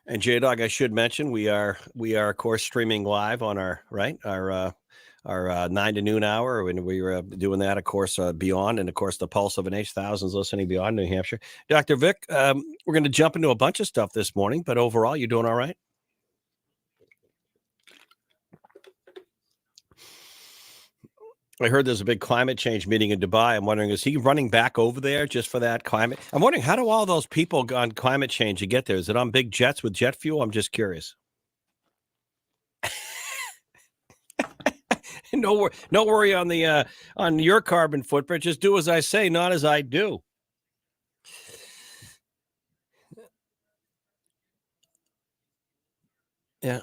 And J-Dog, I should mention we are of course streaming live on our 9 to noon hour when we were doing that, of course, beyond, and of course the Pulse of an H, thousands listening beyond New Hampshire. Dr. Vic, we're going to jump into a bunch of stuff this morning, but overall, you doing all right? I heard there's a big climate change meeting in Dubai. I'm wondering, is he running back over there just for that climate? I'm wondering, how do all those people on climate change to get there? Is it on big jets with jet fuel? I'm just curious. No worry on the on your carbon footprint. Just do as I say, not as I do. Yeah.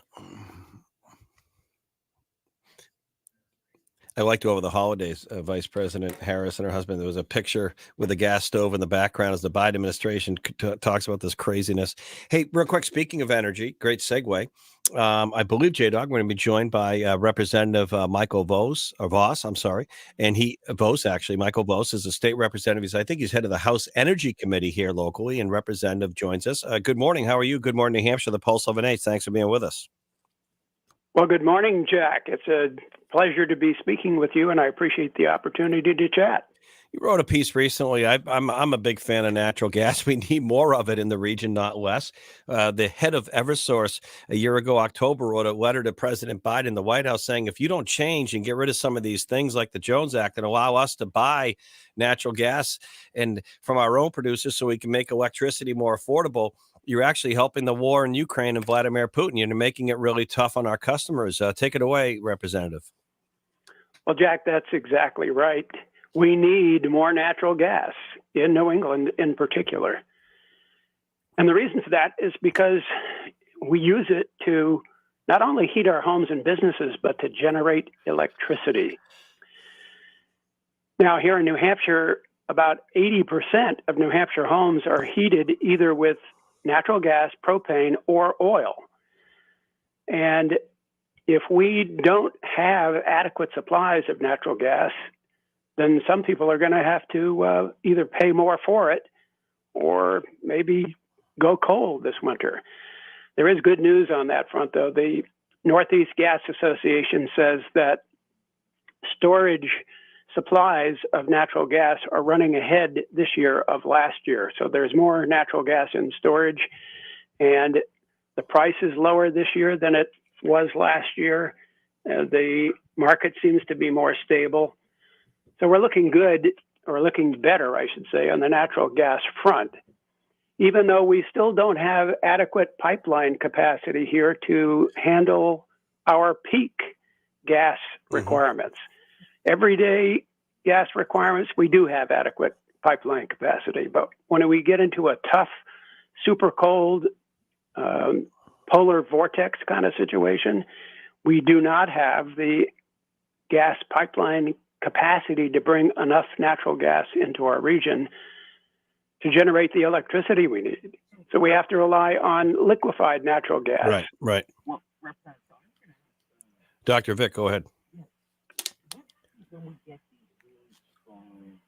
I liked over the holidays, Vice President Harris and her husband, there was a picture with a gas stove in the background as the Biden administration talks about this craziness. Hey, real quick, speaking of energy, great segue. I believe, J-Dog, we're going to be joined by Representative Michael Voss, and Michael Voss is a state representative. I think he's head of the House Energy Committee here locally, and Representative joins us. Good morning. How are you? Good morning, New Hampshire, the Pulse of an H. Thanks for being with us. Well, good morning, Jack. It's a pleasure to be speaking with you, and I appreciate the opportunity to chat. You wrote a piece recently. I'm a big fan of natural gas. We need more of it in the region, not less. The head of Eversource a year ago, October, wrote a letter to President Biden in the White House saying, if you don't change and get rid of some of these things like the Jones Act and allow us to buy natural gas and from our own producers so we can make electricity more affordable, you're actually helping the war in Ukraine and Vladimir Putin. You're making it really tough on our customers. Take it away, Representative. Well, Jack, that's exactly right. We need more natural gas in New England in particular. And the reason for that is because we use it to not only heat our homes and businesses, but to generate electricity. Now, here in New Hampshire, about 80% of New Hampshire homes are heated either with natural gas, propane, or oil. And if we don't have adequate supplies of natural gas, then some people are going to have to either pay more for it or maybe go cold this winter. There is good news on that front, though. The Northeast Gas Association says that storage supplies of natural gas are running ahead this year of last year. So there's more natural gas in storage, and the price is lower this year than it was last year. The market seems to be more stable. So we're looking good, or looking better, I should say, on the natural gas front, even though we still don't have adequate pipeline capacity here to handle our peak gas requirements. Everyday gas requirements, we do have adequate pipeline capacity. But when we get into a tough, super cold, polar vortex kind of situation, we do not have the gas pipeline capacity to bring enough natural gas into our region to generate the electricity we need. So we have to rely on liquefied natural gas. Right. Dr. Vic, go ahead. When we get these really strong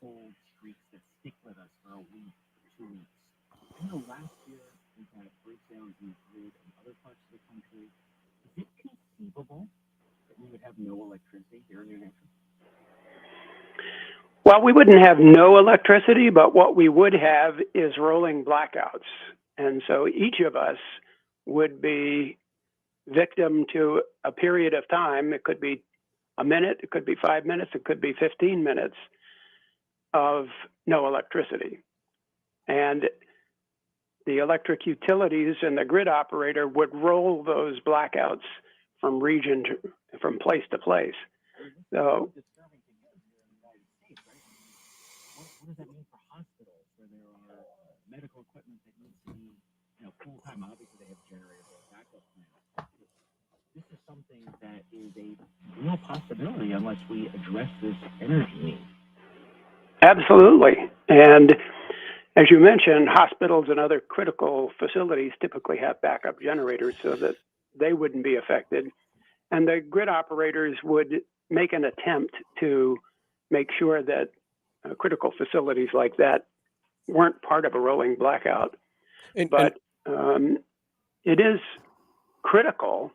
cold streaks that stick with us for a week, 2 weeks. I know last year we had breakdowns in the grid in other parts of the country. Is it conceivable that we would have no electricity here in New Hampshire? Well, we wouldn't have no electricity, but what we would have is rolling blackouts. And so each of us would be victim to a period of time. It could be a minute, it could be 5 minutes, it could be 15 minutes of no electricity. And the electric utilities and the grid operator would roll those blackouts from from place to place. So, what does that mean for hospitals where there are medical equipment that needs to be, full time? Obviously, they have generators or backup plans. This is something that is a real possibility unless we address this energy need. Absolutely. And as you mentioned, hospitals and other critical facilities typically have backup generators so that they wouldn't be affected. And the grid operators would make an attempt to make sure that critical facilities like that weren't part of a rolling blackout. it is critical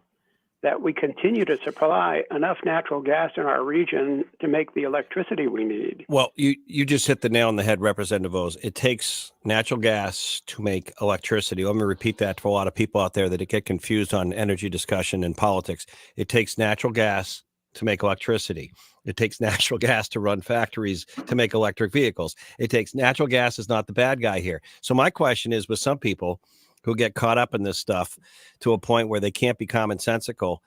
that we continue to supply enough natural gas in our region to make the electricity we need. Well, you just hit the nail on the head, Representative Oz. It takes natural gas to make electricity. Let me repeat that for a lot of people out there that get confused on energy discussion and politics. It takes natural gas to make electricity. It takes natural gas to run factories to make electric vehicles. It takes natural gas is not the bad guy here. So my question is, with some people who get caught up in this stuff to a point where they can't be commonsensical,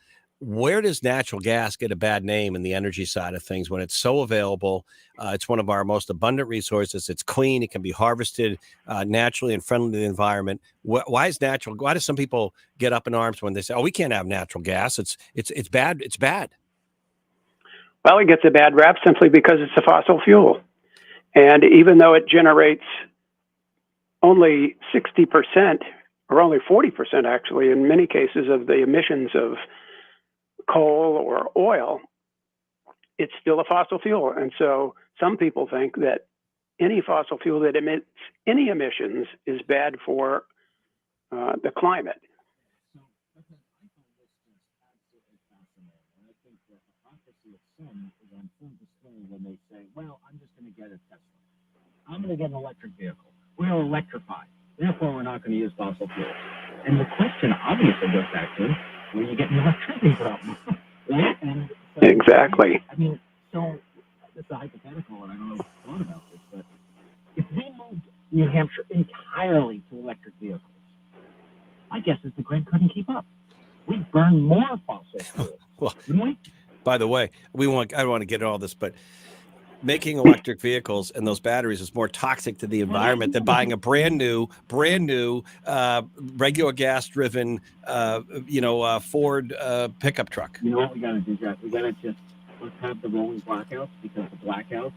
where does natural gas get a bad name in the energy side of things when it's so available? It's one of our most abundant resources. It's clean. It can be harvested naturally and friendly to the environment. Why do some people get up in arms when they say, "Oh, we can't have natural gas. It's bad. It's bad." Well, it gets a bad rap simply because it's a fossil fuel. And even though it generates only 60%, or only 40% actually, in many cases, of the emissions of coal or oil, it's still a fossil fuel. And so some people think that any fossil fuel that emits any emissions is bad for the climate. So, I find this just absolutely fascinating. I think the hypocrisy of some is on full display when they say, well, I'm just going to get a Tesla. I'm going to get an electric vehicle. We're electrified. Therefore, we're not going to use fossil fuels. And the question obviously goes back to, where are you getting electricity from? Right? And so, Exactly. I mean, so this is a hypothetical, and I don't know if you've thought about this, but if we moved New Hampshire entirely to electric vehicles, my guess is the grid couldn't keep up. We'd burn more fossil fuels. Well, wouldn't we? by the way, I don't want to get into all this, but making electric vehicles and those batteries is more toxic to the environment than buying a brand new regular gas driven Ford pickup truck. You know what we got to do, Jeff? We got to just let's have the rolling blackouts, because the blackouts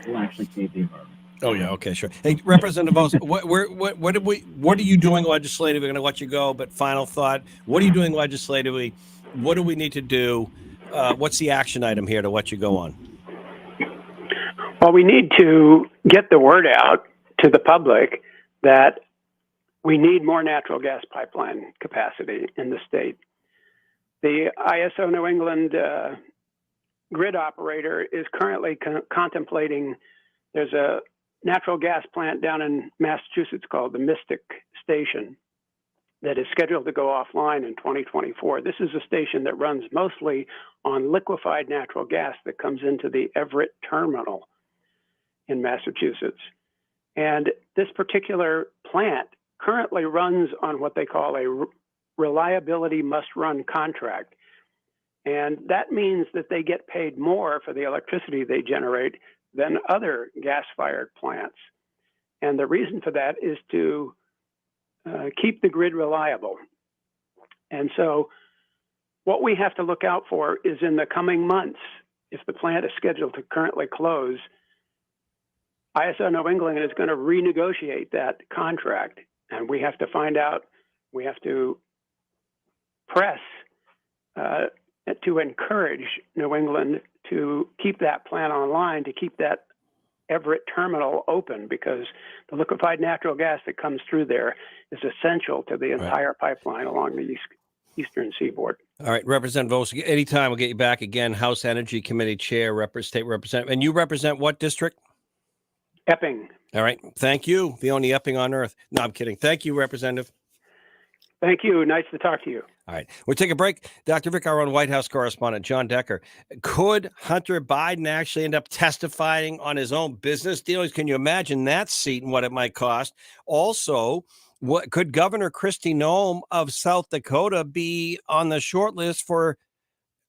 will actually save the environment. Oh yeah, okay, sure. Hey, Representative Bose, what are you doing legislatively? We're going to let you go, but final thought: what are you doing legislatively? What do we need to do? What's the action item here to let you go on? Well, we need to get the word out to the public that we need more natural gas pipeline capacity in the state. The ISO New England grid operator is currently contemplating, there's a natural gas plant down in Massachusetts called the Mystic Station that is scheduled to go offline in 2024. This is a station that runs mostly on liquefied natural gas that comes into the Everett terminal in Massachusetts. And this particular plant currently runs on what they call a reliability must run contract. And that means that they get paid more for the electricity they generate than other gas-fired plants. And the reason for that is to keep the grid reliable. And so what we have to look out for is in the coming months, if the plant is scheduled to currently close, ISO New England is going to renegotiate that contract. And we have to find out, we have to press to encourage New England to keep that plant online, to keep that Everett terminal open, because the liquefied natural gas that comes through there is essential to the entire pipeline along the eastern seaboard. All right, Representative Vos, anytime we'll get you back again. House Energy Committee Chair, State Representative, and you represent what district? Epping. All right, thank you. The only Epping on earth. No, I'm kidding. Thank you, Representative. Thank you. Nice to talk to you. All right, we'll take a break. Dr. Vic, our own White House correspondent, John Decker. Could Hunter Biden actually end up testifying on his own business dealings? Can you imagine that seat and what it might cost? Also, what could Governor Kristi Noem of South Dakota be on the short list for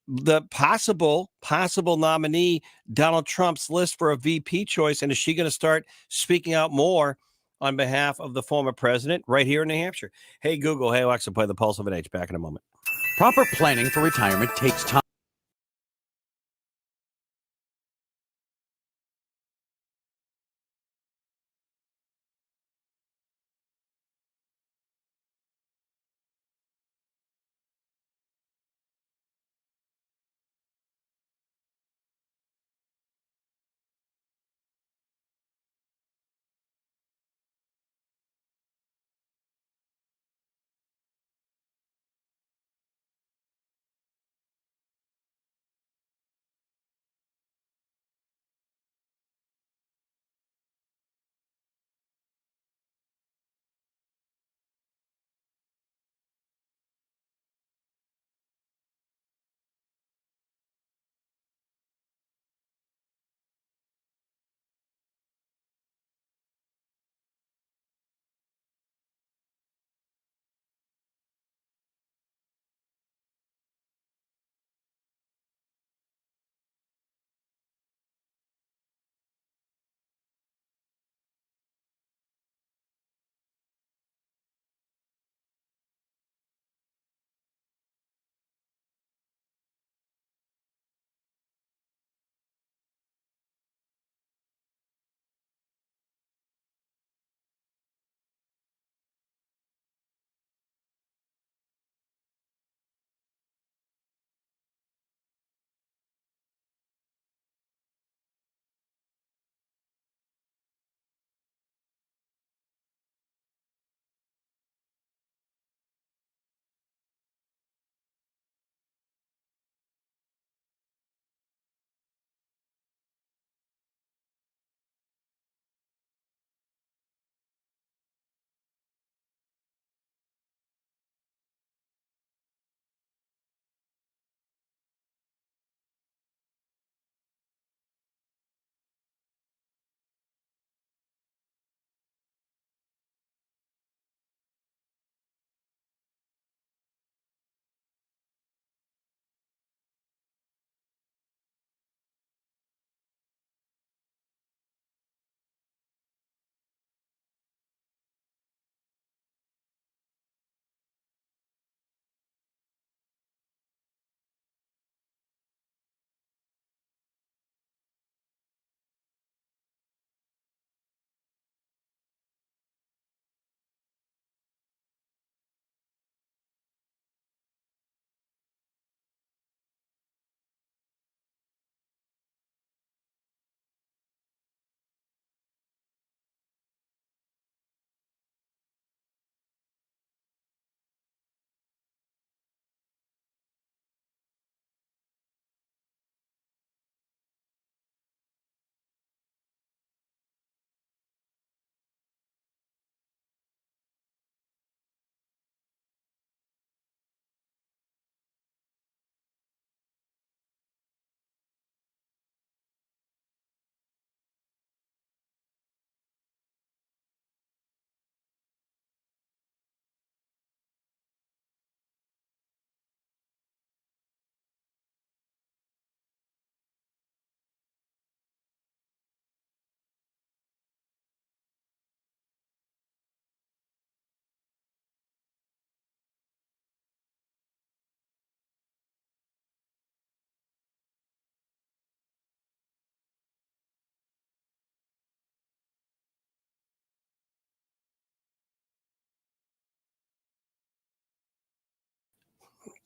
the possible nominee, Donald Trump's list for a VP choice? And is she going to start speaking out more on behalf of the former president right here in New Hampshire? Hey, Google, hey, Alexa, play The Pulse of an Age. Back in a moment. Proper planning for retirement takes time.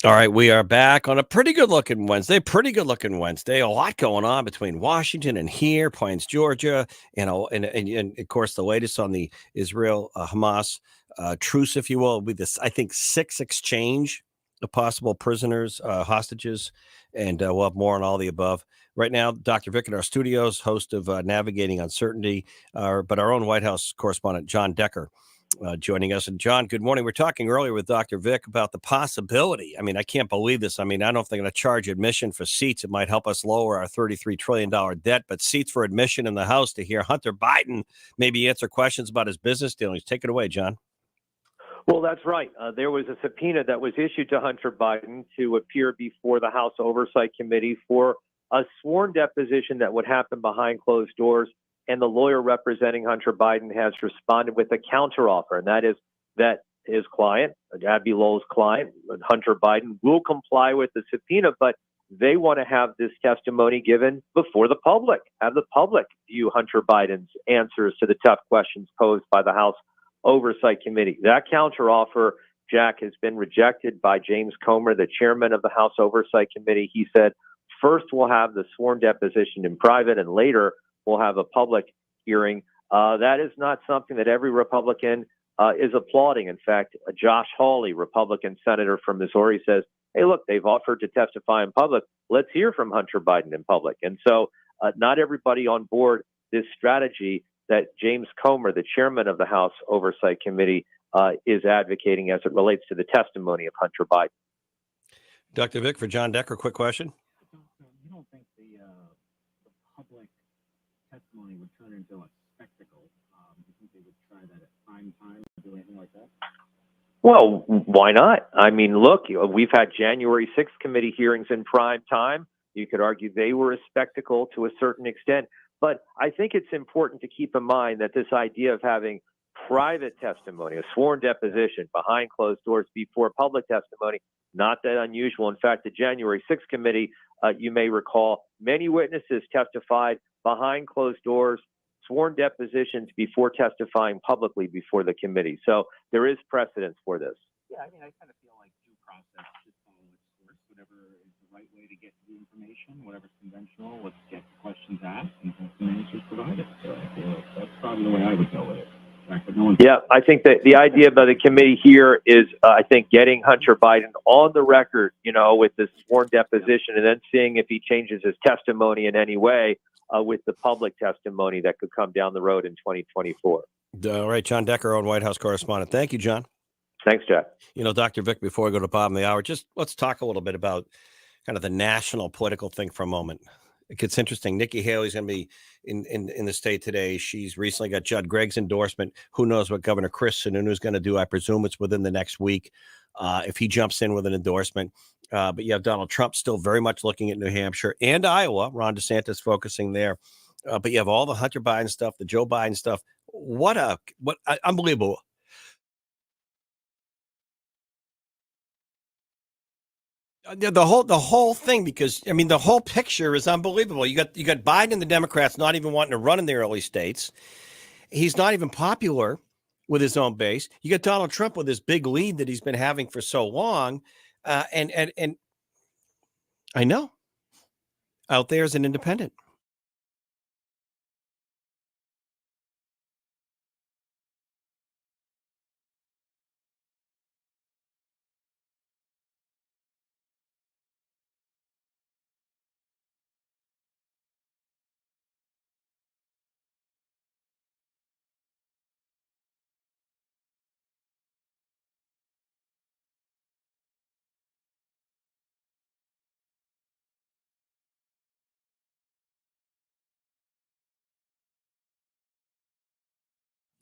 All right, we are back on a pretty good looking Wednesday. Pretty good looking Wednesday. A lot going on between Washington and here, Plains, Georgia, and of course the latest on the Israel Hamas truce, if you will, with this I think six exchange of possible prisoners, hostages, and we'll have more on all the above. Right now, Dr. Vic in our studios, host of Navigating Uncertainty, but our own White House correspondent John Decker joining us. And John, good morning. We're talking earlier with Dr. Vic about the possibility. I mean, I can't believe this. I mean, I don't know if they're going to charge admission for seats. It might help us lower our $33 trillion debt, but seats for admission in the House to hear Hunter Biden maybe answer questions about his business dealings. Take it away, John. Well, that's right. There was a subpoena that was issued to Hunter Biden to appear before the House Oversight Committee for a sworn deposition that would happen behind closed doors. And the lawyer representing Hunter Biden has responded with a counteroffer, and that is that his client, Abby Lowell's client, Hunter Biden, will comply with the subpoena, but they want to have this testimony given before the public, have the public view Hunter Biden's answers to the tough questions posed by the House Oversight Committee. That counteroffer, Jack, has been rejected by James Comer, the chairman of the House Oversight Committee. He said, first we'll have the sworn deposition in private, and later we'll have a public hearing. That is not something that every Republican is applauding. In fact, Josh Hawley, Republican senator from Missouri, says, hey, look, they've offered to testify in public. Let's hear from Hunter Biden in public. And so not everybody on board this strategy that James Comer, the chairman of the House Oversight Committee, is advocating as it relates to the testimony of Hunter Biden. Dr. Vic, for John Decker, quick question. You don't think the public testimony would turn into a spectacle? Do you think they would try that at prime time or do anything like that? Well, why not? I mean, look, we've had January 6th committee hearings in prime time. You could argue they were a spectacle to a certain extent. But I think it's important to keep in mind that this idea of having private testimony, a sworn deposition behind closed doors before public testimony, not that unusual. In fact, the January 6th committee, you may recall, many witnesses testified behind closed doors, sworn depositions before testifying publicly before the committee. So there is precedence for this. Yeah, I mean, I kind of feel like due process should follow its course. Whatever is the right way to get the information, whatever's conventional, let's get the questions asked and have some answers provided. So I feel like that's probably the way I would go with it. Yeah, I think that the idea by the committee here is, I think, getting Hunter Biden on the record, with this sworn deposition, and then seeing if he changes his testimony in any way with the public testimony that could come down the road in 2024. All right, John Decker, own White House correspondent. Thank you, John. Thanks, Jack. Dr. Vic, before we go to the bottom of the hour, just let's talk a little bit about kind of the national political thing for a moment. It gets interesting. Nikki Haley's going to be in the state today. She's recently got Judd Gregg's endorsement. Who knows what Governor Chris Sununu is going to do? I presume it's within the next week if he jumps in with an endorsement. But you have Donald Trump still very much looking at New Hampshire and Iowa. Ron DeSantis focusing there. But you have all the Hunter Biden stuff, the Joe Biden stuff. What unbelievable. The whole thing, because I mean the whole picture is unbelievable. You got Biden and the Democrats not even wanting to run in the early states. He's not even popular with his own base. You got Donald Trump with his big lead that he's been having for so long, and I know out there as an independent.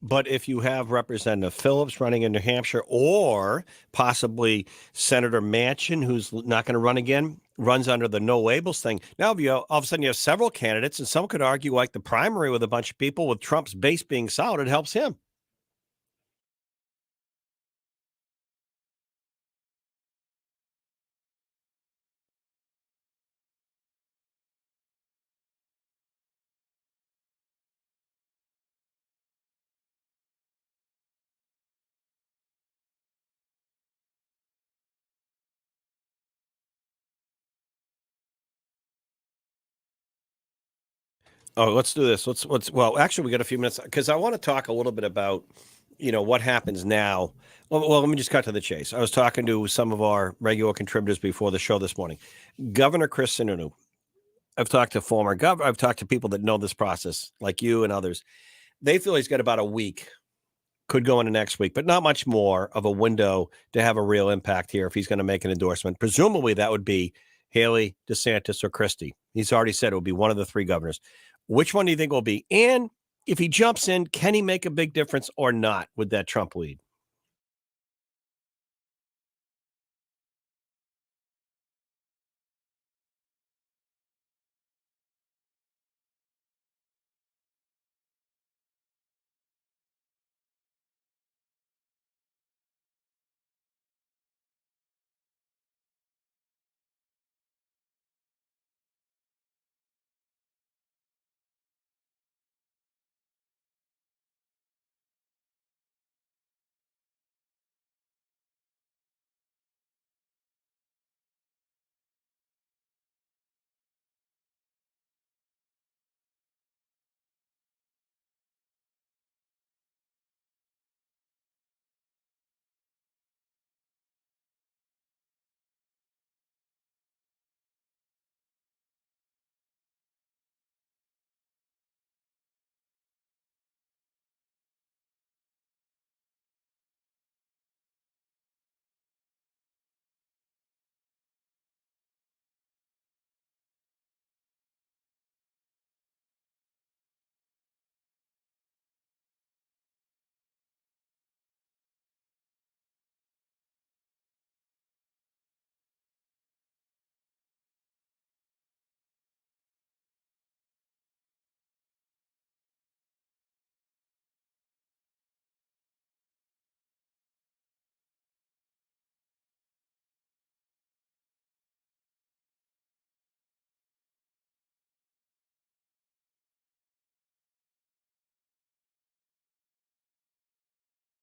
But if you have Representative Phillips running in New Hampshire, or possibly Senator Manchin, who's not going to run again, runs under the no labels thing. Now, all of a sudden you have several candidates, and some could argue like the primary with a bunch of people, with Trump's base being solid, it helps him. Oh, let's do this. Well, actually, we got a few minutes because I want to talk a little bit about, what happens now. Well, let me just cut to the chase. I was talking to some of our regular contributors before the show this morning. Governor Chris Sununu. I've talked to former governor. I've talked to people that know this process, like you and others. They feel he's got about a week, could go into next week, but not much more of a window to have a real impact here if he's going to make an endorsement. Presumably, that would be Haley, DeSantis, or Christie. He's already said it will be one of the three governors. Which one do you think will be? And if he jumps in, can he make a big difference or not with that Trump lead?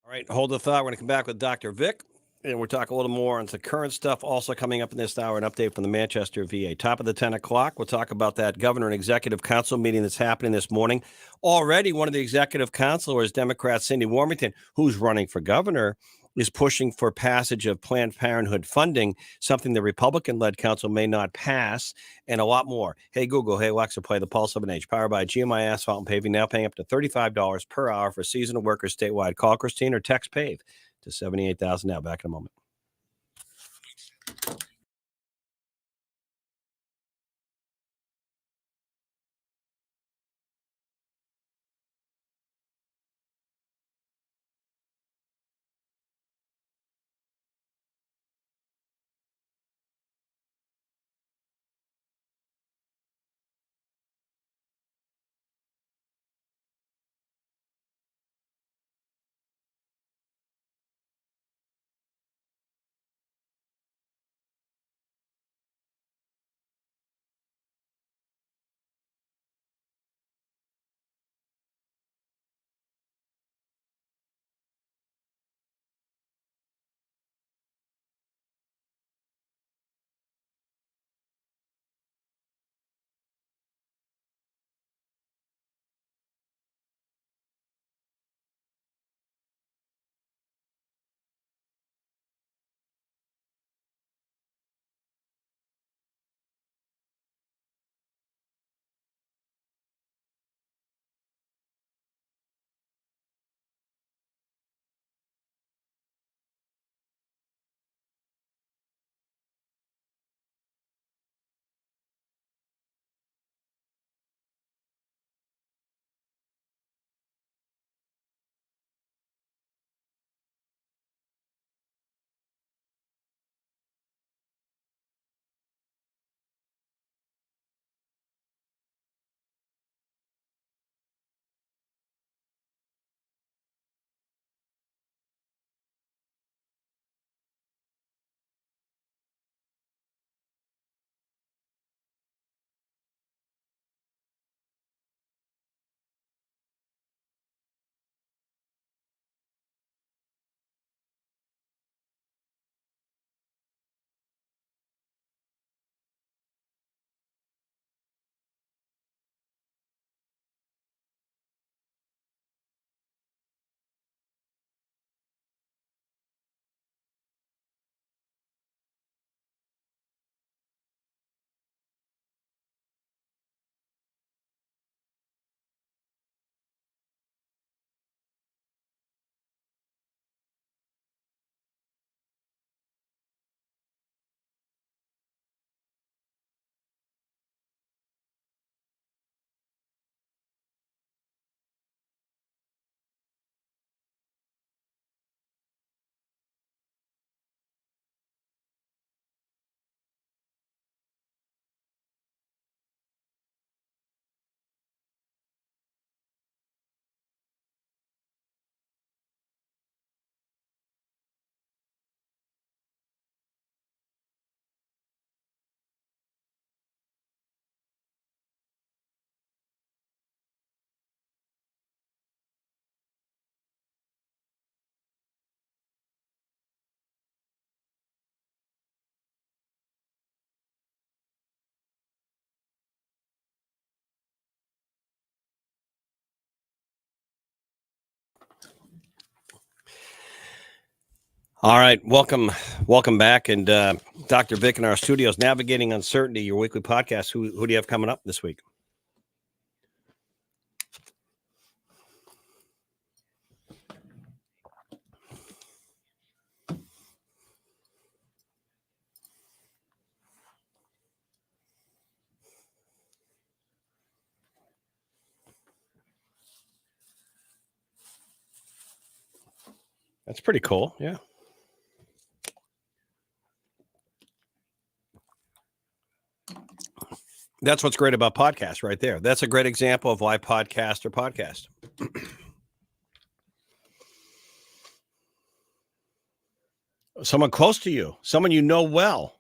All right, hold the thought. We're going to come back with Dr. Vic, and we'll talk a little more on the current stuff. Also coming up in this hour, an update from the Manchester VA. Top of the 10 o'clock, we'll talk about that governor and executive council meeting that's happening this morning. Already, one of the executive councilors, Democrat Cindy Warmington, who's running for governor, is pushing for passage of Planned Parenthood funding, something the Republican-led council may not pass, and a lot more. Hey, Google, hey, Alexa, play the Pulse of an Age, powered by GMI Asphalt and Paving, now paying up to $35 per hour for seasonal workers statewide. Call Christine or text PAVE to 78,000 now. Back in a moment. All right, welcome back, and Dr. Vic in our studios, navigating uncertainty. Your weekly podcast. Who do you have coming up this week? That's pretty cool. Yeah. That's what's great about podcasts right there. That's a great example of why podcasts are podcasts. Someone close to you, someone you know well.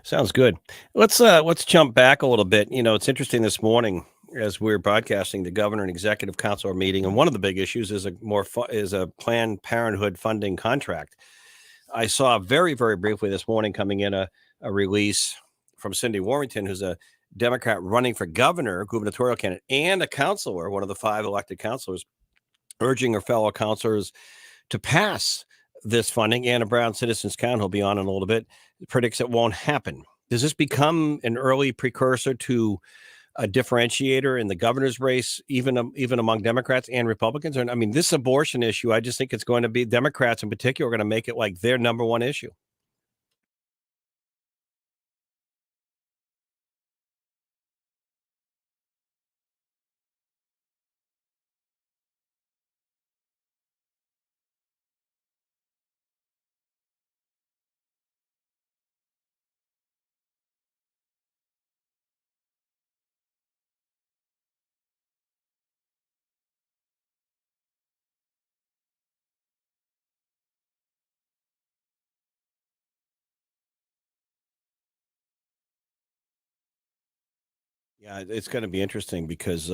Sounds good. Let's jump back a little bit. You know, it's interesting this morning as we're broadcasting, the governor and executive council are meeting, and one of the big issues is a Planned Parenthood funding contract. I saw very briefly this morning coming in a release from Cindy Warrington, who's a Democrat running for governor, gubernatorial candidate, and a counselor, one of the 5 elected counselors, urging her fellow counselors to pass this funding. Anna Brown, Citizens Count, who'll be on in a little bit, predicts it won't happen. Does this become an early precursor to a differentiator in the governor's race, even among Democrats and Republicans? I mean, this abortion issue, I just think it's going to be Democrats in particular are going to make it like their number one issue. Yeah, it's going to be interesting because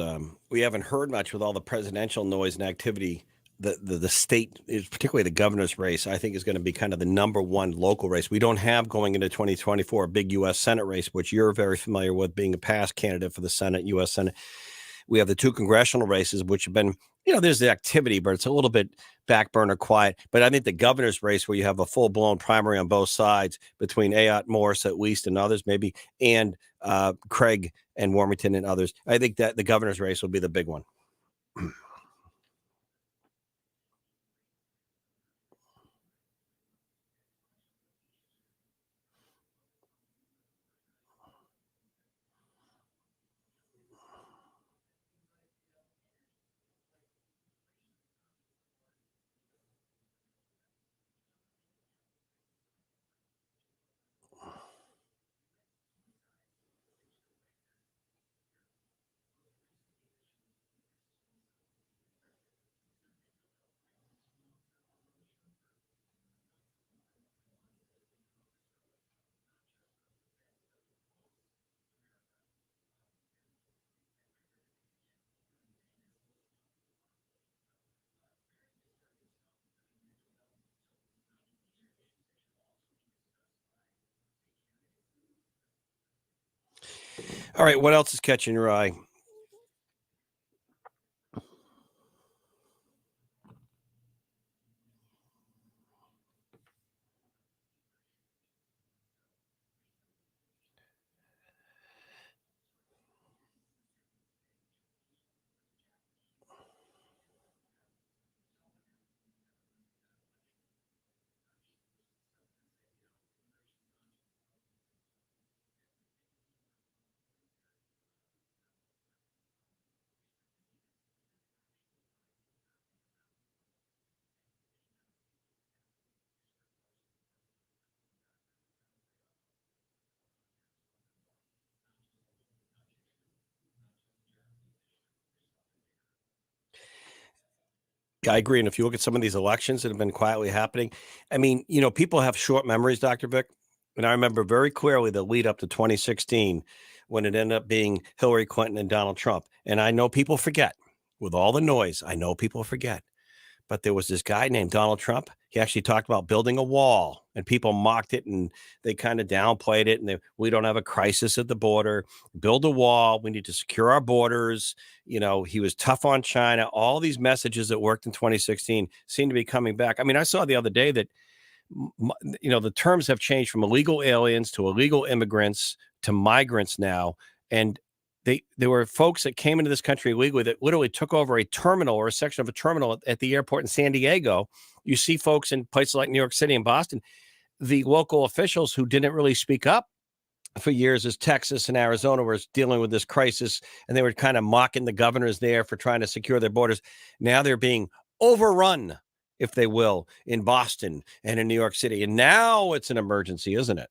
we haven't heard much with all the presidential noise and activity. The state, is particularly the governor's race, I think is going to be kind of the number one local race. We don't have going into 2024 a big U.S. Senate race, which you're very familiar with, being a past candidate for the Senate, U.S. Senate. We have the 2 congressional races, which have been, there's the activity, but it's a little bit back burner quiet. But I think the governor's race, where you have a full blown primary on both sides between Ayotte Morris at least and others maybe, and Craig and Warmington and others, I think that the governor's race will be the big one. All right, what else is catching your eye? I agree. And if you look at some of these elections that have been quietly happening, I mean, people have short memories, Dr. Vic. And I remember very clearly the lead up to 2016 when it ended up being Hillary Clinton and Donald Trump. And I know people forget with all the noise. I know people forget. But there was this guy named Donald Trump. He actually talked about building a wall, and people mocked it and they kind of downplayed it. And we don't have a crisis at the border. Build a wall. We need to secure our borders. He was tough on China. All these messages that worked in 2016 seem to be coming back. I mean, I saw the other day that the terms have changed from illegal aliens to illegal immigrants to migrants now. And there were folks that came into this country illegally that literally took over a terminal or a section of a terminal at the airport in San Diego. You see folks in places like New York City and Boston, the local officials who didn't really speak up for years as Texas and Arizona were dealing with this crisis, and they were kind of mocking the governors there for trying to secure their borders. Now they're being overrun, if they will, in Boston and in New York City. And now it's an emergency, isn't it?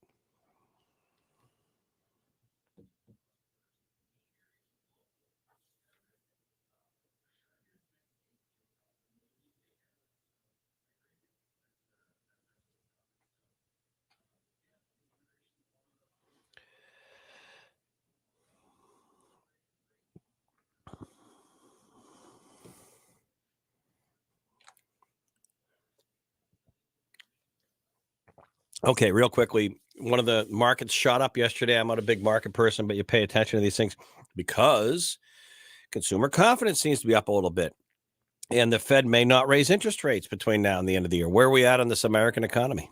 Okay, real quickly, one of the markets shot up yesterday. I'm not a big market person, but you pay attention to these things because consumer confidence seems to be up a little bit. And the Fed may not raise interest rates between now and the end of the year. Where are we at on this American economy?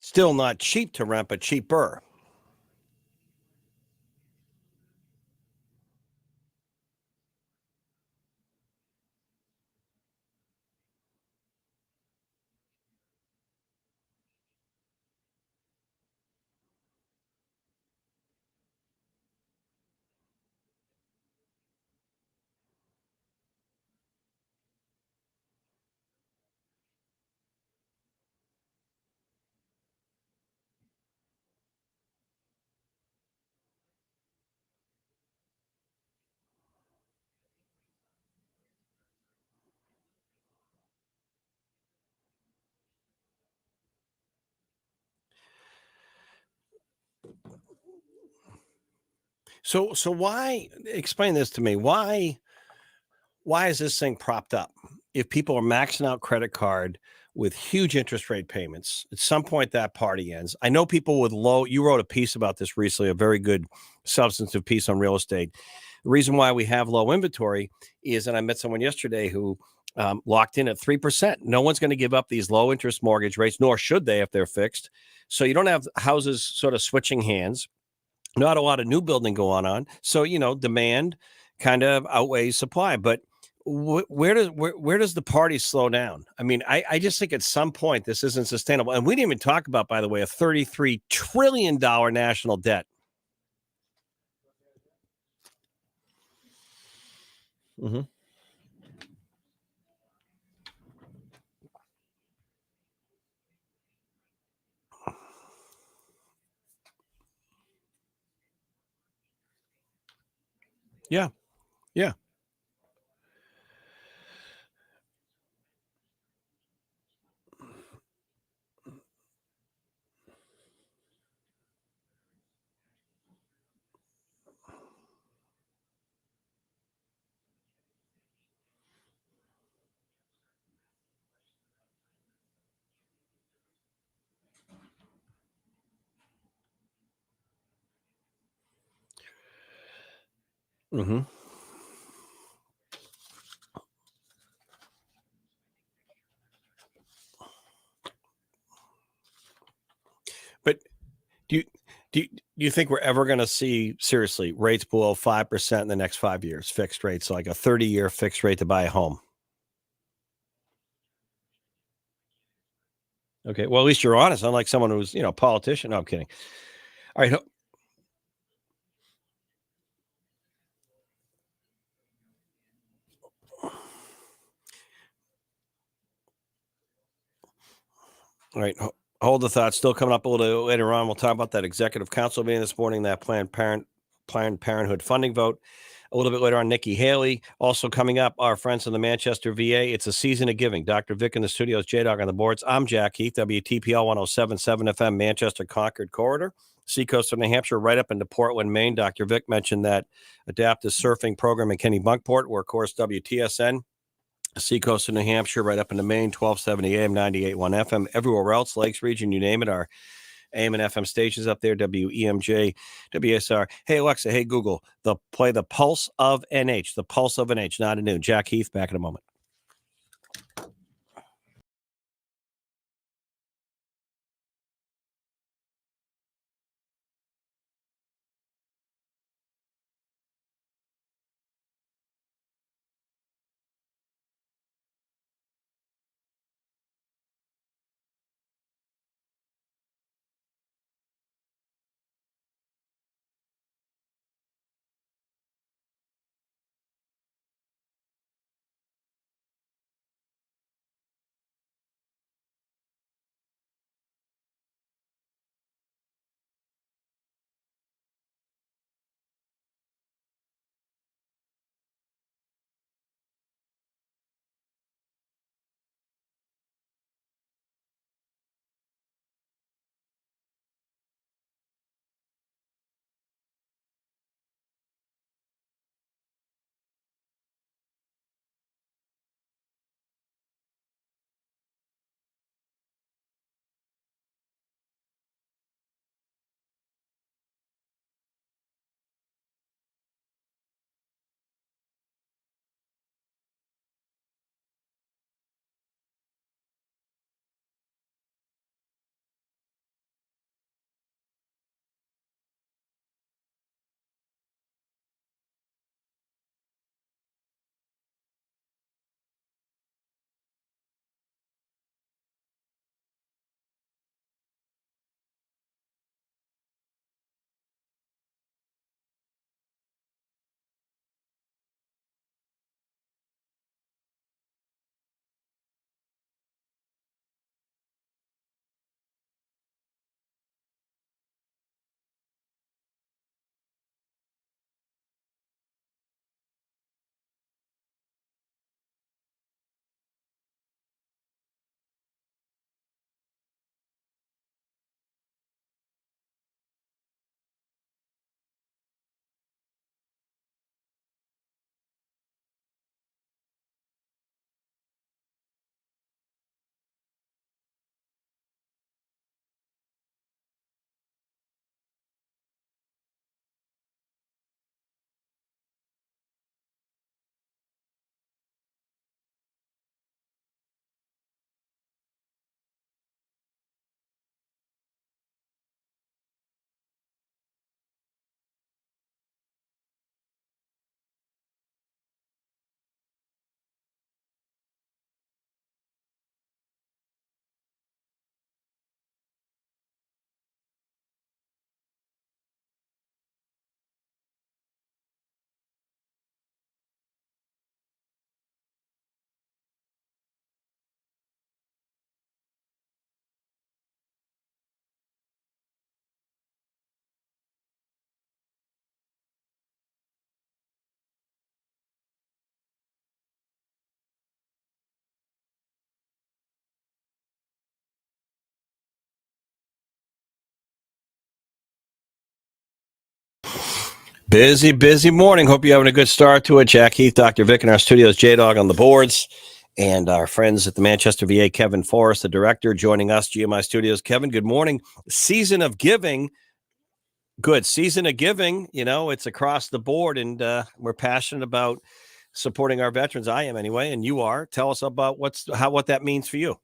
Still not cheap to rent, but cheaper. So why explain this to me? Why is this thing propped up? If people are maxing out credit card with huge interest rate payments, at some point that party ends. I know people with you wrote a piece about this recently, a very good substantive piece on real estate. The reason why we have low inventory is, and I met someone yesterday who locked in at 3%. No one's going to give up these low interest mortgage rates, nor should they if they're fixed. So you don't have houses sort of switching hands. Not a lot of new building going on. So, demand kind of outweighs supply. But where does the party slow down? I mean, I just think at some point this isn't sustainable. And we didn't even talk about, by the way, a $33 trillion national debt. Mm-hmm. Yeah. Yeah. Hmm. But do you do you think we're ever going to see seriously rates below 5% in the next 5 years? Fixed rates, like a 30-year fixed rate to buy a home. Okay. Well, at least you're honest, unlike someone who's, a politician. No, I'm kidding. All right. All right. Hold the thought. Still coming up a little later on. We'll talk about that executive council meeting this morning, that Planned Parenthood funding vote. A little bit later on, Nikki Haley. Also coming up, our friends in the Manchester VA. It's a season of giving. Dr. Vic in the studios, J-Dog on the boards. I'm Jack Heath, WTPL 1077 FM, Manchester Concord Corridor. Seacoast of New Hampshire, right up into Portland, Maine. Dr. Vic mentioned that adaptive surfing program in Kennebunkport, where, of course, WTSN. Seacoast of New Hampshire, right up into Maine, 1270 AM, 98.1 FM. Everywhere else, Lakes region, you name it, our AM and FM stations up there, WEMJ, WSR. Hey, Alexa, hey, Google, play the Pulse of NH, the Pulse of NH, not a noon. Jack Heath, back in a moment. Busy morning. Hope you're having a good start to it. Jack Heath, Dr. Vic in our studios, J-Dog on the boards, and our friends at the Manchester VA, Kevin Forrest, the director, joining us, GMI Studios. Kevin, good morning. Season of giving. Good. Season of giving. You know, it's across the board, and we're passionate about supporting our veterans. I am anyway, and you are. Tell us about what that means for you.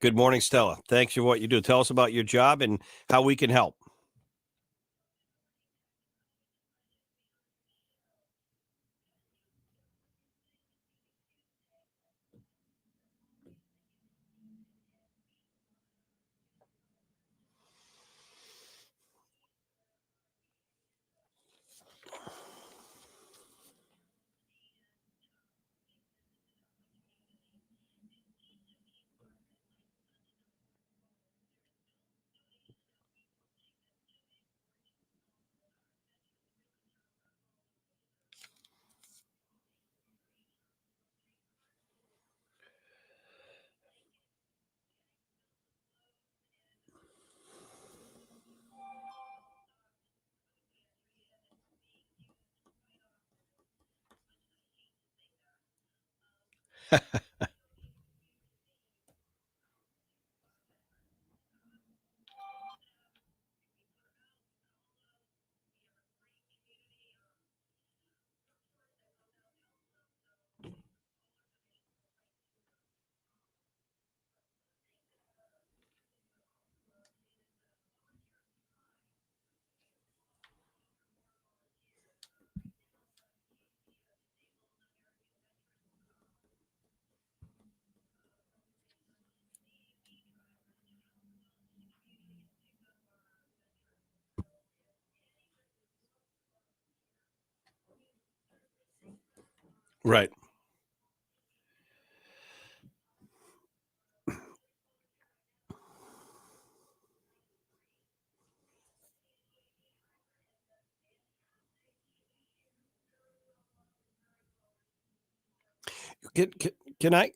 Good morning, Stella. Thanks for what you do. Tell us about your job and how we can help. Right. Can, can, can I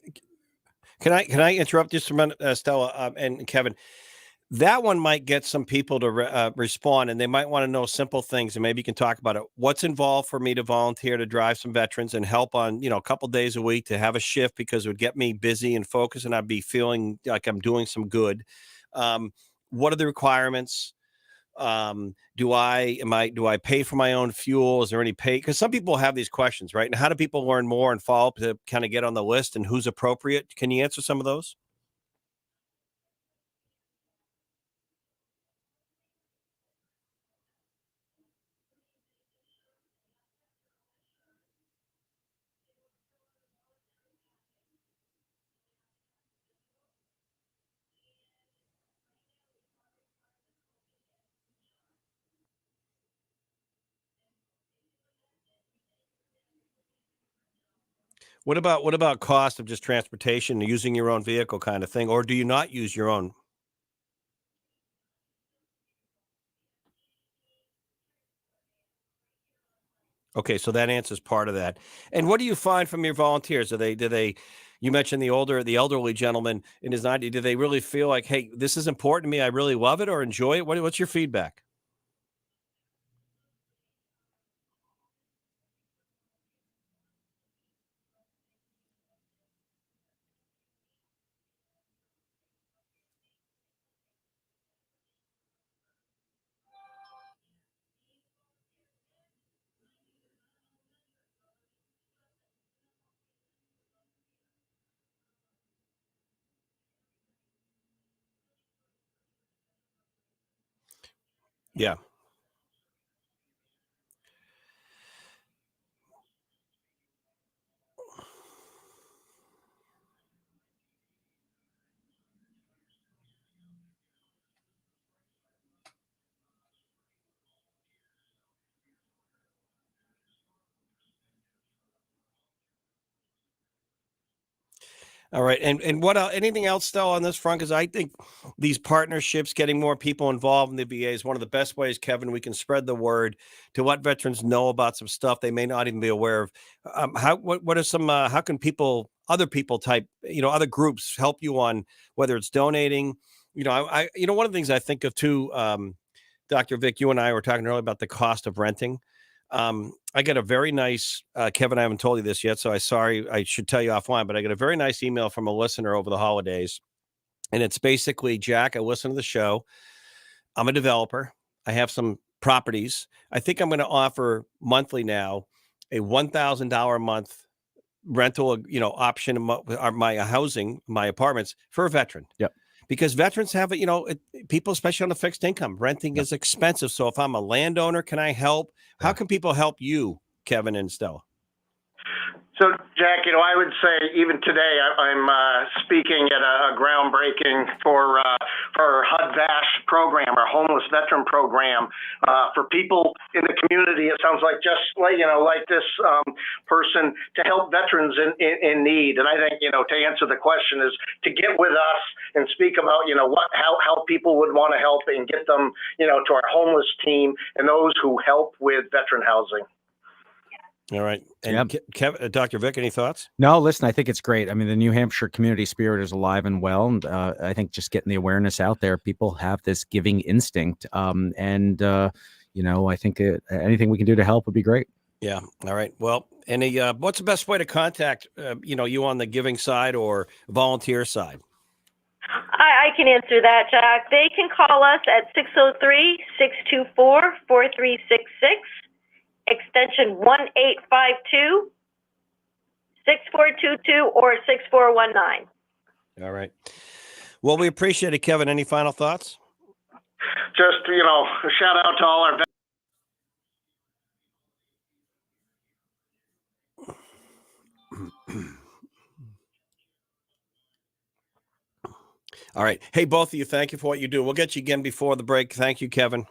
can I interrupt just a minute, Stella and Kevin? That one might get some people to respond, and they might want to know simple things, and maybe you can talk about it. What's involved for me to volunteer to drive some veterans and help on, a couple days a week to have a shift because it would get me busy and focused, and I'd be feeling like I'm doing some good. Um, what are the requirements? Do I pay for my own fuel? Is there any pay? Because some people have these questions, right? And how do people learn more and follow up to kind of get on the list and who's appropriate? Can you answer some of those? What about cost of just transportation, using your own vehicle kind of thing, or do you not use your own? Okay, so that answers part of that. And what do you find from your volunteers? Do they you mentioned the elderly gentleman in his 90, do they really feel like, hey, this is important to me, I really love it or enjoy it? What's your feedback? Yeah. All right. And what anything else still on this front? Because I think these partnerships, getting more people involved in the VA is one of the best ways, Kevin, we can spread the word to let veterans know about some stuff they may not even be aware of. What are some, how can other people type, other groups help you on whether it's donating? One of the things I think of too, Dr. Vic, you and I were talking earlier about the cost of renting. I got a very nice, Kevin, I haven't told you this yet, so I should tell you offline, but I got a very nice email from a listener over the holidays. And it's basically, Jack, I listen to the show. I'm a developer. I have some properties. I think I'm going to offer monthly now a $1,000 a month rental, option of my housing, my apartments for a veteran. Yep. Because veterans have people, especially on a fixed income, renting is expensive. So if I'm a landowner, can I help? How can people help you, Kevin and Stella? So, Jack, I would say even today I'm speaking at a groundbreaking for our HUD-VASH program, our homeless veteran program, for people in the community. It sounds like just like this person, to help veterans in need. And I think to answer the question is to get with us and speak about how people would want to help and get them to our homeless team and those who help with veteran housing. All right. And Dr. Vic, any thoughts? No, listen, I think it's great. I mean, the New Hampshire community spirit is alive and well. And I think just getting the awareness out there, people have this giving instinct. I think anything we can do to help would be great. Yeah. All right. Well, what's the best way to contact, you on the giving side or volunteer side? I can answer that, Jack. They can call us at 603-624-4366. Extension 1852, 6422, or 6419. All right. Well, we appreciate it, Kevin. Any final thoughts? Just, a shout out to all our All right. Hey, both of you, thank you for what you do. We'll get you again before the break. Thank you, Kevin.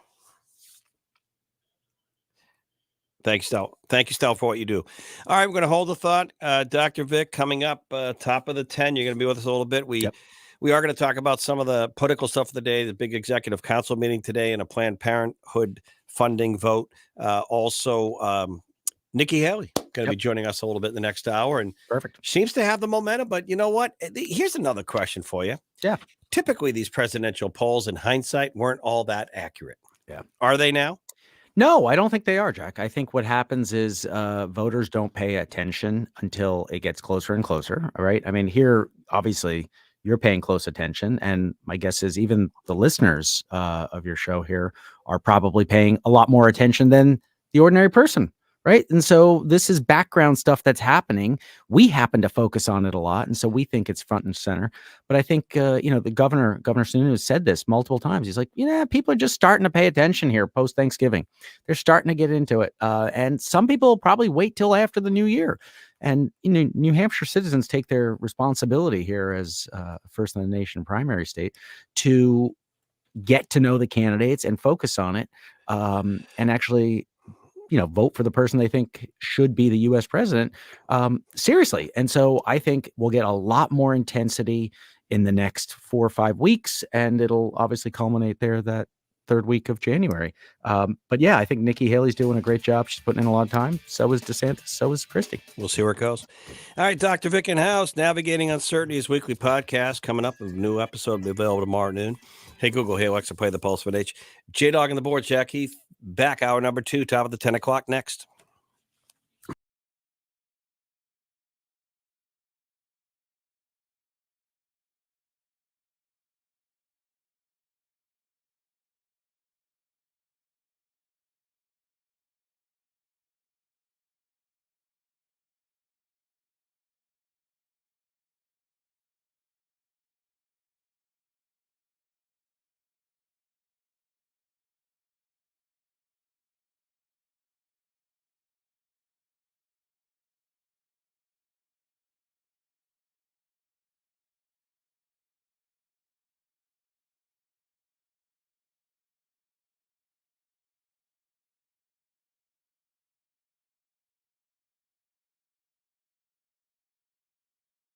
Thanks, Stel. Thank you, Stel, for what you do. All right, we're going to hold the thought. Dr. Vic, coming up, top of the 10. You're going to be with us a little bit. We are going to talk about some of the political stuff of the day, the big executive council meeting today, and a Planned Parenthood funding vote. Also, Nikki Haley going to be joining us a little bit in the next hour. And perfect. Seems to have the momentum, but you know what? Here's another question for you. Yeah. Typically, these presidential polls, in hindsight, weren't all that accurate. Yeah. Are they now? No, I don't think they are, Jack. I think what happens is voters don't pay attention until it gets closer and closer. All right. I mean, here, obviously, you're paying close attention. And my guess is even the listeners of your show here are probably paying a lot more attention than the ordinary person. Right. And so this is background stuff that's happening. We happen to focus on it a lot. And so we think it's front and center. But I think, the Governor Sununu has said this multiple times. He's like, people are just starting to pay attention here post Thanksgiving. They're starting to get into it. And some people will probably wait till after the new year. And, New Hampshire citizens take their responsibility here as first in the nation primary state to get to know the candidates and focus on it and actually vote for the person they think should be the U.S. president seriously. And so I think we'll get a lot more intensity in the next 4 or 5 weeks, and it'll obviously culminate there that third week of January. But yeah, I think Nikki Haley's doing a great job. She's putting in a lot of time. So is DeSantis. So is Christie. We'll see where it goes. All right, Dr. Vic in house, Navigating Uncertainty's weekly podcast coming up. A new episode will be available tomorrow noon. Hey, Google, hey, Alexa, play the Pulse of H. J-Dog on the board, Jack Heath. Back hour number 2, top of the 10 o'clock next.